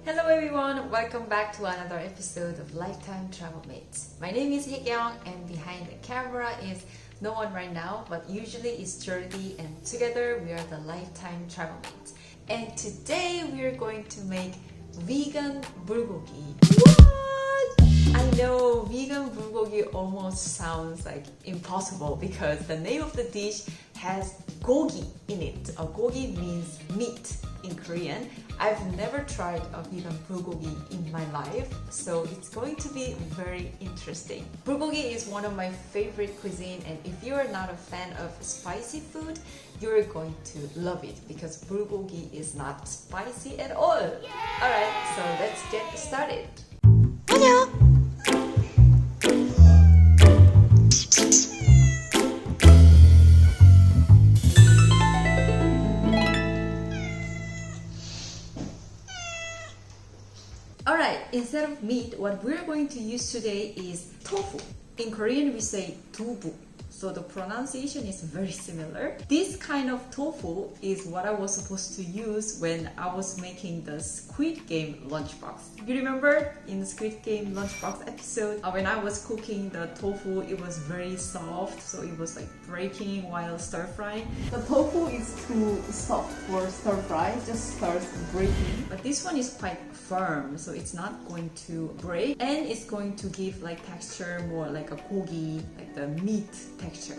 Hello everyone, welcome back to another episode of Lifetime Travel Mates. My name is Hyekyung and behind the camera is no one right now, but usually it's Jordy and together we are the Lifetime Travel Mates. And today we are going to make vegan bulgogi. What? I know vegan bulgogi almost sounds like impossible because the name of the dish has gogi in it. Gogi means meat in Korean. I've never tried a vegan bulgogi in my life, so it's going to be very interesting. Bulgogi is one of my favorite cuisine, and if you are not a fan of spicy food, you're going to love it because bulgogi is not spicy at all. Alright, so let's get started. Alright, instead of meat, what we're going to use today is tofu. In Korean, we say dubu. So the pronunciation is very similar. This kind of tofu is what I was supposed to use when I was making the Squid Game lunchbox. You remember in the Squid Game lunchbox episode, when I was cooking the tofu, it was very soft, so it was like breaking while stir frying. The tofu is too soft for stir fry, just starts breaking. But this one is quite firm, so it's not going to break, and it's going to give like texture more like a gogi, like the meat texture.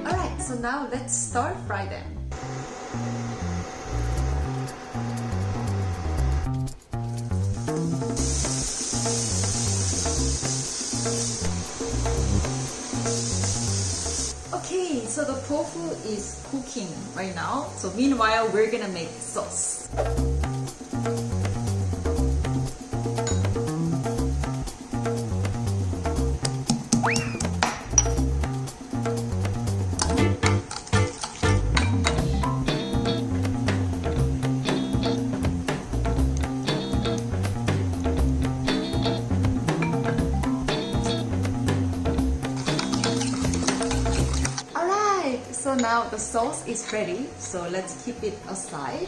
Alright, so now let's stir fry them. Okay, so the tofu is cooking right now. So meanwhile, we're gonna make sauce. So now the sauce is ready, so let's keep it aside.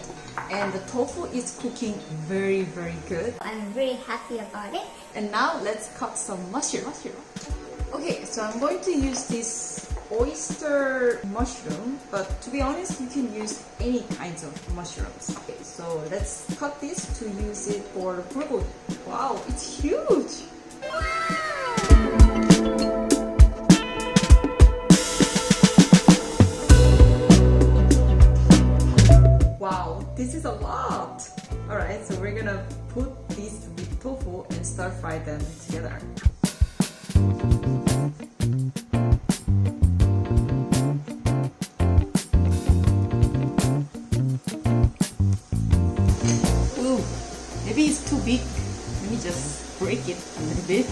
And the tofu is cooking very good. I'm very happy about it. And now let's cut some mushroom. Okay, so I'm going to use this oyster mushroom, but to be honest, you can use any kinds of mushrooms. Okay, so let's cut this to use it for the bulgogi. Wow, it's huge! Wow, this is a lot! Alright, so we're gonna put these with tofu and stir fry them together. Ooh, maybe it's too big. Let me just break it a little bit.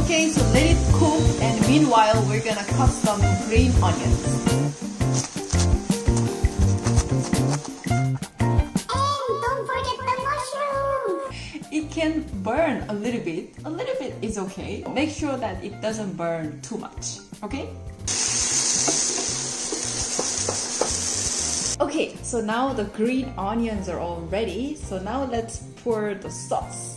Okay, so let it cook, and meanwhile we're gonna cut some green onions. And don't forget the mushroom! It can burn a little bit. A little bit is okay. Make sure that it doesn't burn too much, okay? Okay, so now the green onions are all ready. So now let's pour the sauce.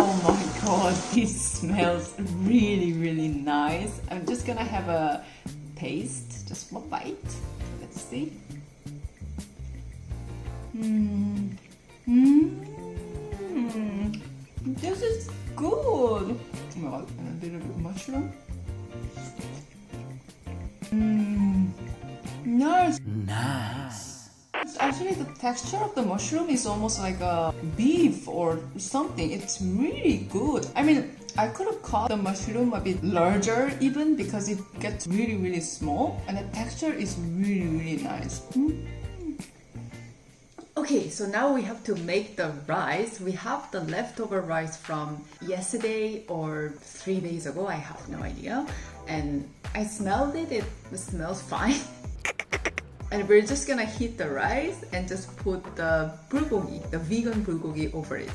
Oh my god, this smells really nice. I'm just gonna have a taste, just one bite. Let's see. This is good. Oh my god, and a little bit of mushroom. Nice. Actually, the texture of the mushroom is almost like a beef or something. It's really good. I mean, I could have cut the mushroom a bit larger even because it gets really small, and the texture is really nice. Okay, so now we have to make the rice. We have the leftover rice from yesterday or 3 days ago. I have no idea. And I smelled it. It smells fine. And we're just gonna heat the rice and just put the bulgogi, the vegan bulgogi, over it.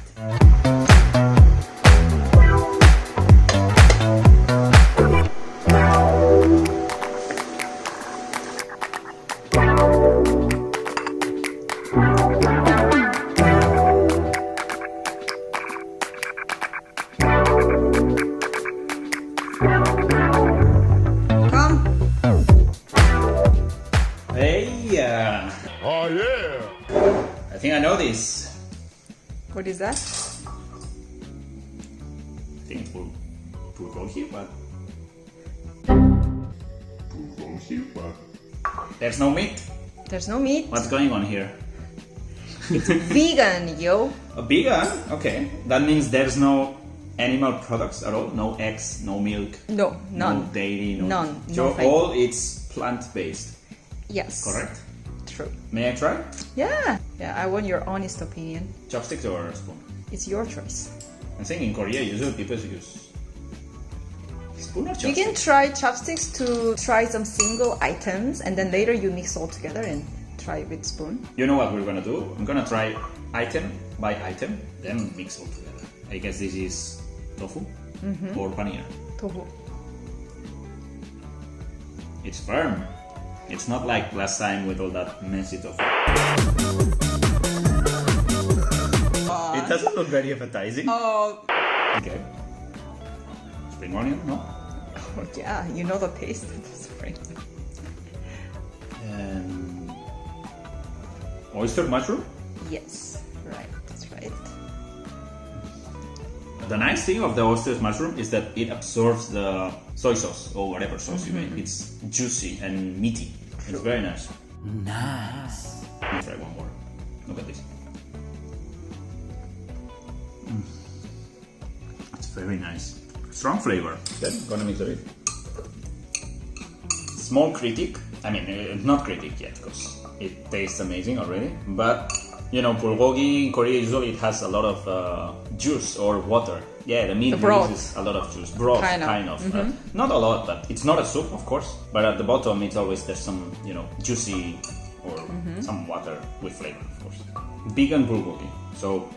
Oh yeah! I think I know this. What is that? I think it's Bulgogi, but there's no meat. There's no meat. What's going on here? Vegan, yo. A vegan? Okay. That means there's no animal products at all? No eggs, no milk? No, none. No dairy? No. None. So Nothing. all it's plant-based, Yes. correct? True. May I try? Yeah. Yeah, I want your honest opinion. Chopsticks or a spoon? It's your choice. I think in Korea usually people use spoon or You chopsticks. can try chopsticks to try some single items and then later you mix all together and try with spoon. You know what we're gonna do? I'm gonna try item by item, then mix all together. I guess this is tofu or paneer. Tofu. It's firm. It's not like last time with all that messy tofu. It doesn't look very appetizing. Oh, Okay. Spring onion, no? yeah, you know the taste of the spring. Oyster mushroom. Yes, right, that's right. The nice thing of the oyster mushroom is that it absorbs the soy sauce or whatever sauce you make. It's juicy and meaty. It's very nice. Nice. Let me try one more. Look at this. It's very nice. Strong flavor. Then gonna mix it. Small critic. I mean, it's not critic yet because it tastes amazing already. But you know, bulgogi in Korea usually it has a lot of juice or water. Yeah, the meat The broth. releases a lot of juice. Broth, Kind of. not a lot, but it's not a soup, of course. But at the bottom, it's always there's some, you know, juicy or some water with flavor, of course. Vegan bulgogi. So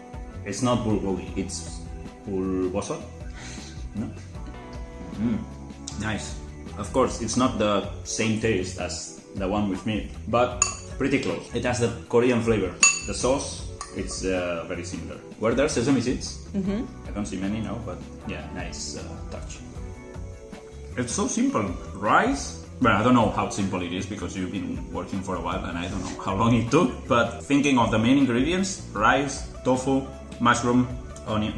it's not bulgogi, it's bulbosot. No. Nice. Of course, it's not the same taste as the one with meat, but pretty close. It has the Korean flavor. The sauce, it's very similar. Were there sesame seeds? I don't see many now, but yeah, nice touch. It's so simple. Rice. Well, I don't know how simple it is because you've been working for a while and I don't know how long it took. But thinking of the main ingredients, rice, tofu, mushroom,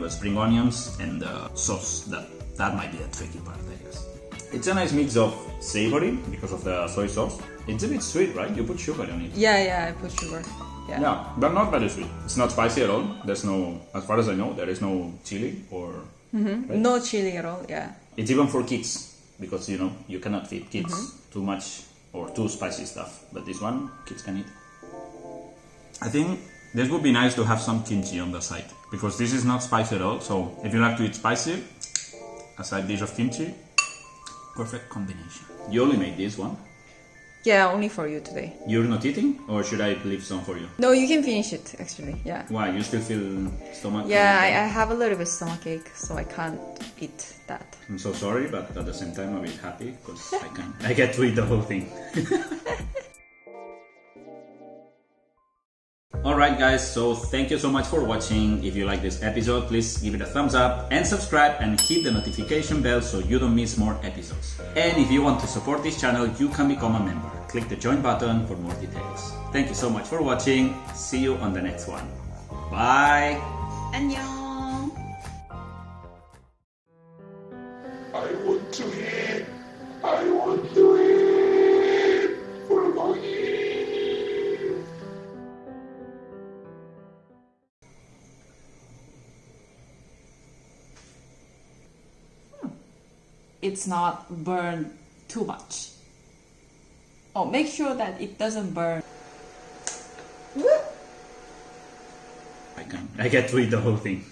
spring onions, and sauce. That might be the tricky part, I guess. It's a nice mix of savory because of the soy sauce. It's a bit sweet, right? You put sugar on it. Yeah, I put sugar. Yeah, but not very sweet. It's not spicy at all. There's no, as far as I know, there is no chili or... Right? No chili at all, yeah. It's even for kids because, you know, you cannot feed kids too much or too spicy stuff. But this one, kids can eat. I think this would be nice to have some kimchi on the side because this is not spicy at all. So if you like to eat spicy, a side dish of kimchi, perfect combination. You only made this one. Yeah, only for you today. You're not eating, or should I leave some for you? No, you can finish it actually, yeah. Why? You still feel stomach? Yeah, I have a little bit stomachache, so I can't eat that. I'm so sorry, but at the same time I'm a bit happy because I get to eat the whole thing. Alright guys, so thank you so much for watching. If you like this episode, please give it a thumbs up and subscribe and hit the notification bell so you don't miss more episodes. And if you want to support this channel, you can become a member. Click the join button for more details. Thank you so much for watching. See you on the next one. Bye! 안녕. I want to eat. I want to eat. Bulgogi. It's not burned too much. Oh, make sure that it doesn't burn. I get to eat the whole thing.